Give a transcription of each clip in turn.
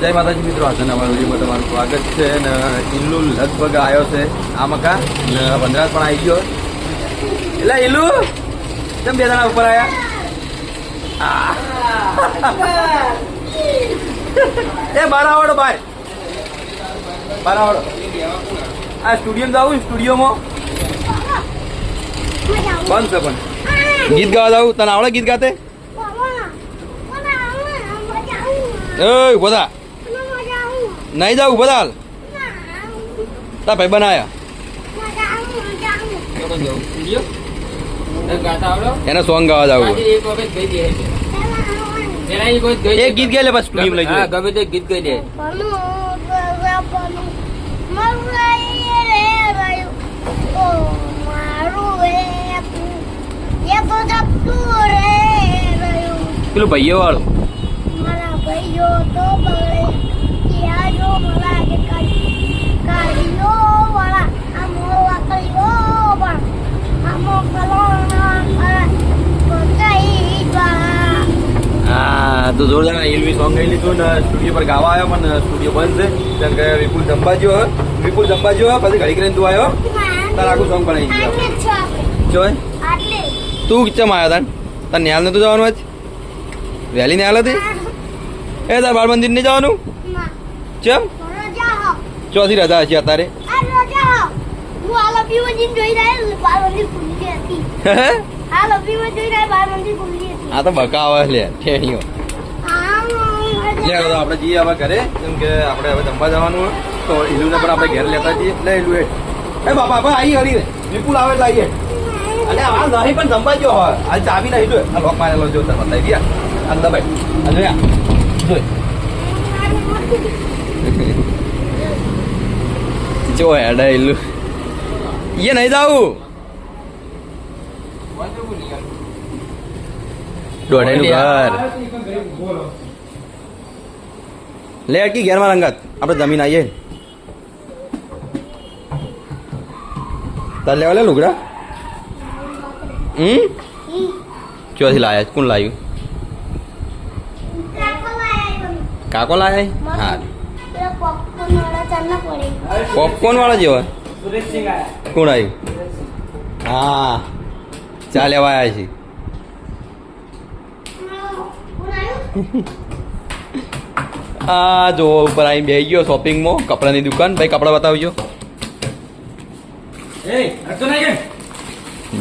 જય માતાજી મિત્રો, આજના અમારા વિડીયોમાં તમારું સ્વાગત છે. અને ઇલ્લુ લગભગ આવ્યો છે આ મકા ને વનરાજ પણ આવી ગયો. એટલે ઇલ્લુ કેમ બે જણા ઉપર આવ્યા? એ બાર આવડો ભાઈ, બાર આવડો. આ સ્ટુડિયોમાં જાઉં, સ્ટુડિયોમાં બંધ છે પણ ગીત ગાવા જાઉં. તને આવડે ગીત ગાતે? બધા નહીં જાવ, બધા હાલ તા ભાઈ બનાયા એને સોંગ ગાવા જાવ. એક ગીત ગાઈ લે બસ, ગમે તે ગીત ગાઈ લે. પેલું ભાઈઓ વાળું હા તો જોરદાર ઇલ્વી સોંગ ગાઈ લીધું ને સ્ટુડિયો પર ગાવા આવ્યો, પણ સ્ટુડિયો બંધ છે કેમ કે વિપુલ જંબાજીઓ પછી ઘડી કરીને તું આવ્યો તાર આખું સોંગ બનાવી દીધું. તું ચમ આવ્યો તાર ન્યાલ નતું જવાનું? આજ વહેલી ન્યાલ હતી એ તાર બાળ મંદિર નહીં જવાનું? ચમ ચોથી રજા હશે અત્યારે? આ તો બકાવા લે ઠેણીઓ. આપણે જઈએ હવે ઘરે, કેમ કે આપણે હવે જમવા જવાનું તો ઇલુને પણ આપણે ઘેર લેતા જઈએ. એટલે ઇલુ એ બાપા આપણે આવી હરી વિપુલ આવે એટલે આવીએ. અને આ નહીં પણ જમવા ગયો હોય આ ચાવી નહીં જોઈ આ લોક મારેલો જો તમે બતાવી ગયા આ દબાઈ જોઈ જો હેડા ઇલુ એ નહીં જાવું દોઢાઈનું ઘર લે અટકી ઘેરમાં રંગત આપણે જમીન આવીએ તાર લેવા લે લુગડા. ચોથી લાયા? કોણ લાવ્યું? કાકો લાયા? હા પોપકોર્ન વાળા જેવા કોણ આવ્યું? હા ચા લેવા આવ્યા છે. આ જો ઉપર આવીને બેસી ગયો શોપિંગમાં, કપડાની દુકાન. ભાઈ કપડા બતાવજો.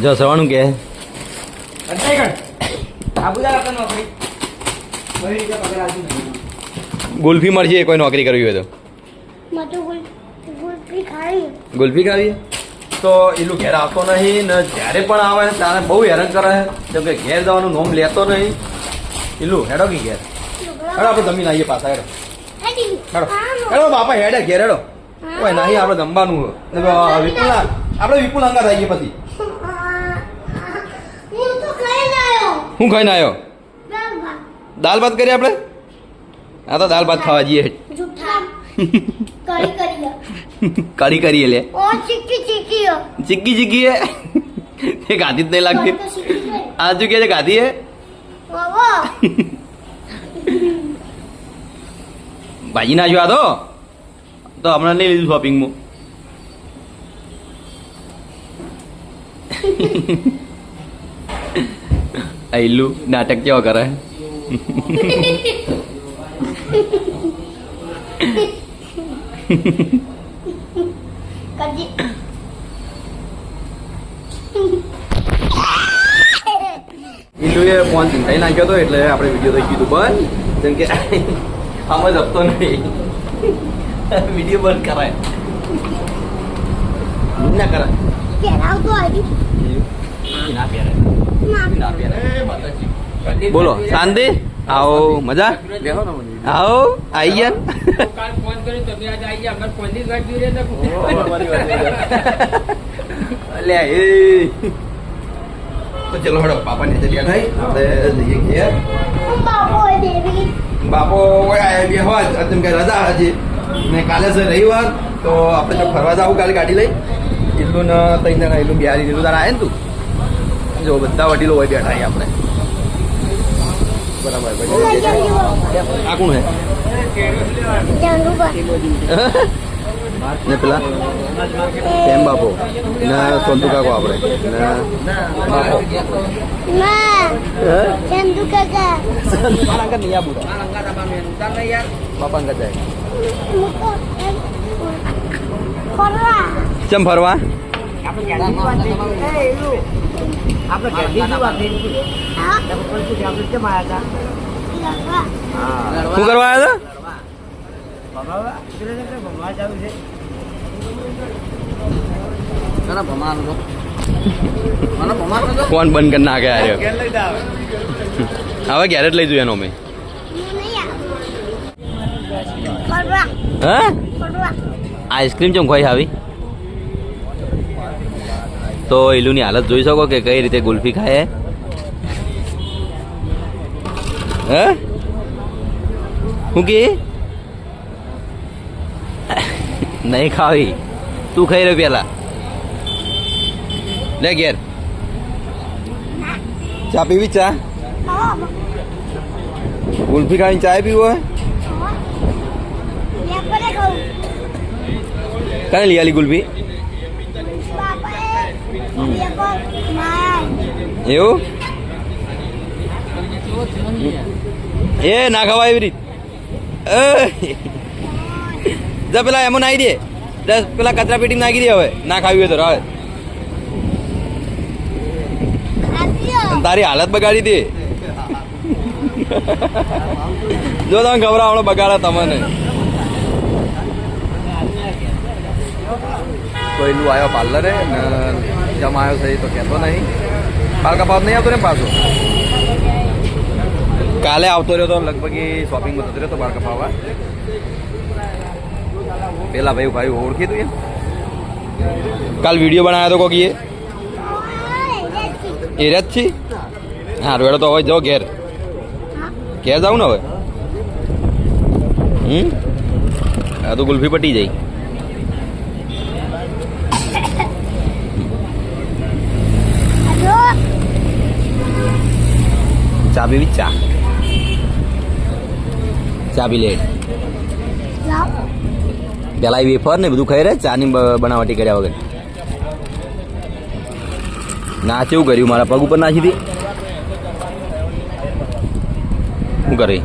જો સવાનું કે ગુલ્ફી મળશે કોઈ નોકરી કરવી હોય તો? ગુલ્ફી ખાવી તો એલું ઘેર આવતો નહીં ને જ્યારે પણ આવે ત્યારે બહુ હેરાન કરે છે કે ઘેર જવાનું નોમ લેતો નહીં. એલું હેડો કે ઘેર હેડો આપણે જમીન આવીએ પાછા. હેડો હેડો હેડો બાપા હેડે ઘેર હેડો. કોઈ નહીં આપણે જમવાનું વિપુલ આપણે વિપુલ અંગાત આવીએ પછી. હું ખાઈને આવ્યો? દાલ ભાત કરીએ આપણે? હા તો દાલ ભાત ખાવા જઈએ. કઢી કરીએ લે. ચીક્કી ચીક્કી એ ગાધી જ નહીં લાગતી. આ શું કે છે ગાધી હે? ભાજી નાખ્યો આ તો હમણાં નહીં લીધું શોપિંગમાં. આઈલું નાટક કેવો કરે? ઇલ્લુએ ફોન ચિંતાઈ નાખ્યો હતો એટલે આપણે વિડીયો થઈ ગયું બંધ. જેમ કે આમ જ હપતો નહીં વિડીયો બંધ કરાય ના કરાય ના પહેરાય. બોલો શાંતિ? આવો મજા? આવો આવી ગયા લે એ તો ચલો હડો પાપા ને ચલ્યા થાય આપણે જઈએ ઘેર. બાપો બે હોય તેમ કે રજા હજી ને કાલે છે રવિવાર તો આપણે જો ફરવા જવું કાલે ગાડી લઈ. એટલું ને ત્રણ જણા એટલું બિહારી દીધું તારા આવે ને તું જો બધા વડીલો હોય બેઠા આપણે બરાબર. આ કોણ હે? ને પેલા એમ બાપો ને સોનતુ કાકો આપણે ને બાપો ચંદુ કાકા angkat nih ya bu bapak angkat deh jam ફરવા શું કરવા આવ્યા હતા ફોન બંધ કરી નાખે આવ્યો હવે ઘેર જ લઈ જોઈએ એનો અમે હા આઈસ્ક્રીમ ચમ ખોઈ આવી તો એલુની હાલત જોઈ શકો કે કઈ રીતે ગુલ્ફી ખાય હે શું કે નહીં ખાવી તું ખાઈ રહ્યો પેલા લે ઘેર ચા પીવી ચા ગુલ્ફી ખાઈને ચા પીવો હે કને લઈ આલી ગુલ્ફી એવું એ ના ખવાય એવી રીત જા પેલા એમાં નાખી દે દસ પેલા કચરા પેટી નાખી દે હવે ના ખાવી હોય તો હવે તારી હાલત બગાડી દે જો તમે ખવડાવડો બગાડે તમને કોઈનું આવ્યો પાર્લરે ને જમ આવ્યો છે તો કહેતો નહીં બાલ કપાવ નહીં આવતો ને પાછો કાલે આવતો રહ્યો તો લગભગ એ શોપિંગમાં જતો રહ્યો તો બાલ કપાવવા પેલા ભાઈ ઓળખી તું કાલ વિડીયો બનાવ્યો તો કોકીએ એ જ છે હા રેડો તો હવે જાઓ ઘેર જાઉં ને હવે આ તો ગુલ્ફી પટી જાય ચા પીવી ચા પી લે પેલા વેફર ને બધું ખાઈ રહે ચા ની બનાવટી કર્યા વગર ના કેવું કર્યું મારા પગ ઉપર નાખી દી શું કરે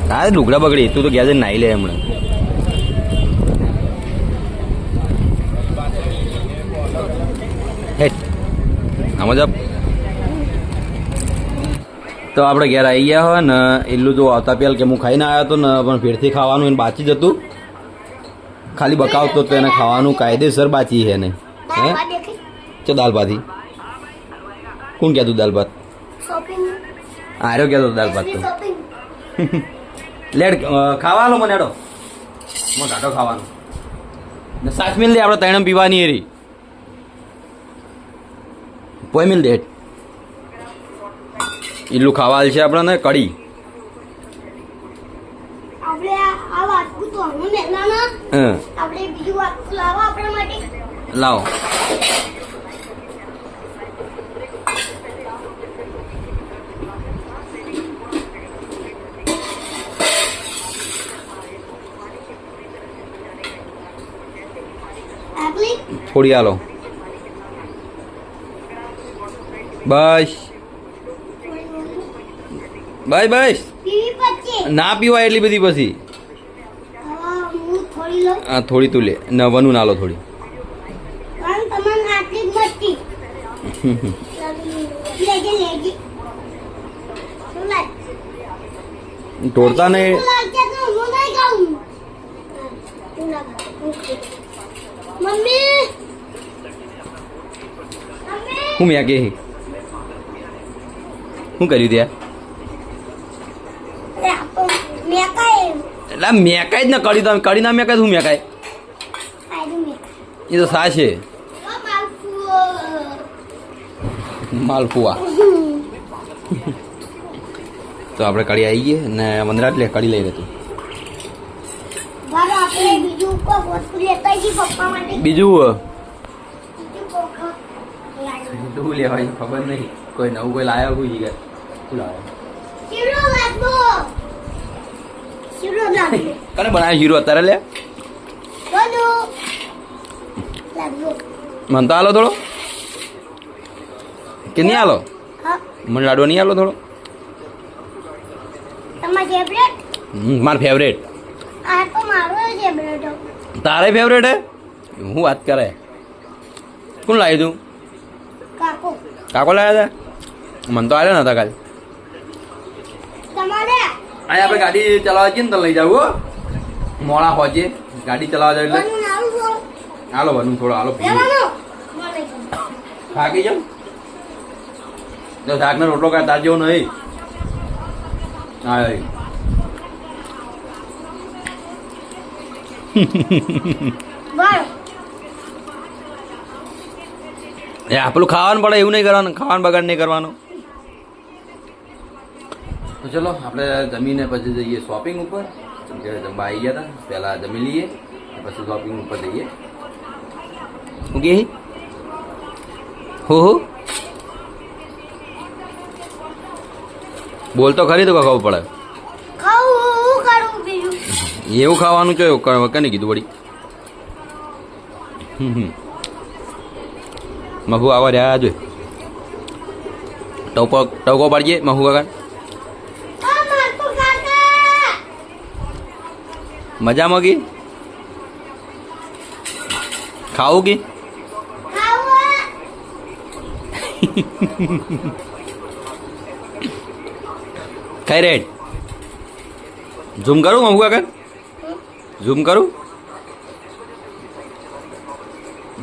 હા લુગડા બગડી તું તો ગયા જઈને નાહી લે હમણાં આમાં જા તો આપણે ઘેર આવી ગયા હોય ને એટલું જો આવતા પહેલાં કે હું ખાઈને આવ્યો હતો ને પણ ફેરથી ખાવાનું એને બાચી જતું ખાલી બકાવતો તો એને ખાવાનું કાયદેસર બાચી છે ને હે ચો દાલ ભાતી કોણ કહેતું દાલ ભાત આર્યો કહેતો દાલ ભાત તો લેડ ખાવાનો મને હેડો મને ઘાટો ખાવાનો ને સાત મિલ દે આપણે ત્રણ પીવાની એરી પોઈ મિલ દે એટલું ખાવા છે આપણને કઢી લાવો થોડી હાલો બસ બસ ના પીવાય એટલી બધી પછી હા થોડી તું લે નવાનું ના લો થોડી તોડતા નહીં હું મેં કે શું કર્યું ત્યાં એટલે મેકાય જ ને કડી ના મેકાય શું મેકાય એ તો સા છે માલપુઆ તો આપણે કડી આવી ગઈ ને વનરાટ લે કડી લઈ રહેતું બીજું શું લેવાય ખબર નહીં કોઈ નવું કોઈ લાયો કોઈ જગ્યા શું લાવ્યો શીરો લાગ્યો કને બનાવ્યો શીરો અત્યારે લે બોલો લાગ્યો મને તો આલો થોડો કે નહીં આલો હા મને લાડવો નહીં આલો થોડો તમારો ફેવરેટ મારો ફેવરેટ આ તો મારો ફેવરેટ તારે ફેવરેટ હે હું વાત કરે કોણ લાવી તું કાકો કાકો લાવ્યા હતા મને તો આવ્યા નતા કાલે તમારે અહીં આપણે ગાડી ચલાવવા જઈએ ને તો લઈ જાવ મોડા પહોંચીએ ગાડી ચલાવવા જાય એટલે બનવું આવું છો હાલો બનવું થોડો હાલો પીવું લેવાનું મને થાકી જાવ તો શાકનો રોટલો કાંઈ તાર જેવો નહીં હા બોલો એ પેલું ખાવાનું પડે એવું નહીં કરવાનું ખાવાનું બગાડ નહીં કરવાનું તો ચલો આપણે જમીને પછી જઈએ શોપિંગ ઉપર જમવા આવી ગયા હતા પહેલાં જમી લઈએ પછી શોપિંગ ઉપર જઈએ શું કે હો બોલ તો ખરી તો ખબર પડે ખાવું કરું બીજું એવું ખાવાનું છે કને કીધું વળી મહુ આવા રહ્યા જોઈ ટવકો પાડીએ મહુ કાકા મજામાં કી ખાવું કી ખાઈ રેડ ઝૂમ કરું મહુ કાકા ઝૂમ કરું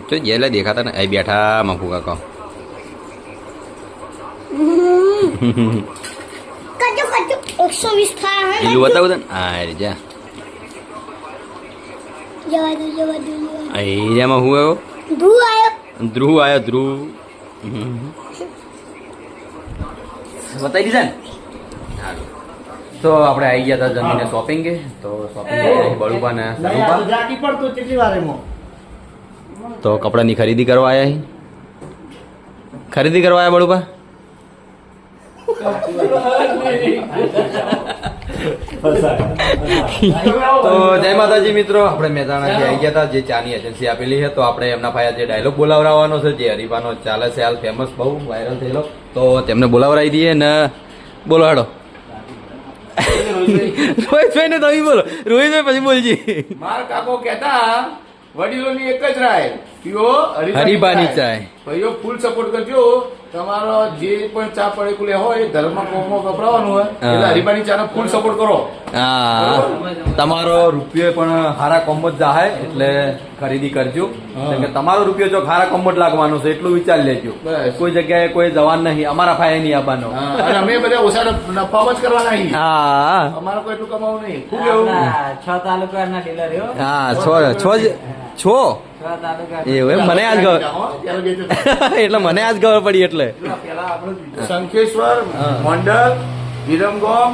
તો જેલે દેખાતા ને અહીં બેઠા મહુ કાકા કચો કચો 120 થાય એલું બતાવું તને આ રે જા જવા દો અહીં રે મહુ આવ્યો ધૂ આયો ધ્રુવ આવ્યો ધ્રુવ બતાવી દીધા ને તો આપણે આવી ગયા હતા જમીને શોપિંગ કે તો શોપિંગ બળુપા ને સરુપા ગુજરાતી પડતું કેટલી વાર એમાં તો કપડાની ખરીદી કરવા આવ્યા ખરીદી કરવા આવ્યા બળુપા તો જય માતાજી મિત્રો આપણે મહેસાણાથી આવી ગયા હતા જે ચાની એજન્સી આપેલી છે તો આપણે એમના ભાઈ જે ડાયલોગ બોલાવવાનો છે જે હરીફાનો ચાલે છે હાલ ફેમસ બહુ વાયરલ થયેલો તો તેમને બોલાવરાવી દઈએ ને બોલો હેડો રોહિતભાઈ ને તમે બોલો રોહિતભાઈ પછી બોલજી મારા કાકો કહેતા વડીલોની એક જ રાય પીઓ હરીફાની ચાય ભાઈઓ ફૂલ સપોર્ટ કરજો તમારો જે પણ ચા પડેકું લે હોય ધર્મ કોમો વપરાવાનું હોય એટલે હરીફાની ચાનો ફૂલ સપોર્ટ કરો હા તમારો રૂપિયો પણ હારા કોમ્બો જ જાહે એટલે ખરીદી કરજો કેમ કે તમારો રૂપિયો જો હારા કોમ્બો જ લાગવાનો છે એટલું વિચારી લેજો બસ. કોઈ જગ્યાએ કોઈ જવાન નહીં અમારા ફાયે નહીં આવવાનો હા, અને અમે બધા ઓછા નફામાં જ કરવાના અહીં હા અમારે કોઈ એટલું કમાવું નહીં ખૂબ એવું છ તાલુકાના ડીલર એવો હા છો એવું એમ મને આજ ખબર એટલે મને આજ ખબર પડી એટલે શંખેશ્વર મંડળ વિરમગામ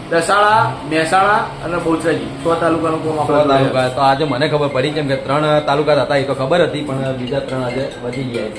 દસાડા મહેસાણા અને બહુચરાજી 6 તાલુકાનું કોમ સો તાલુકા તો આજે મને ખબર પડી કેમ કે 3 તાલુકા હતા એ તો ખબર હતી પણ બીજા 3 આજે વધી ગયા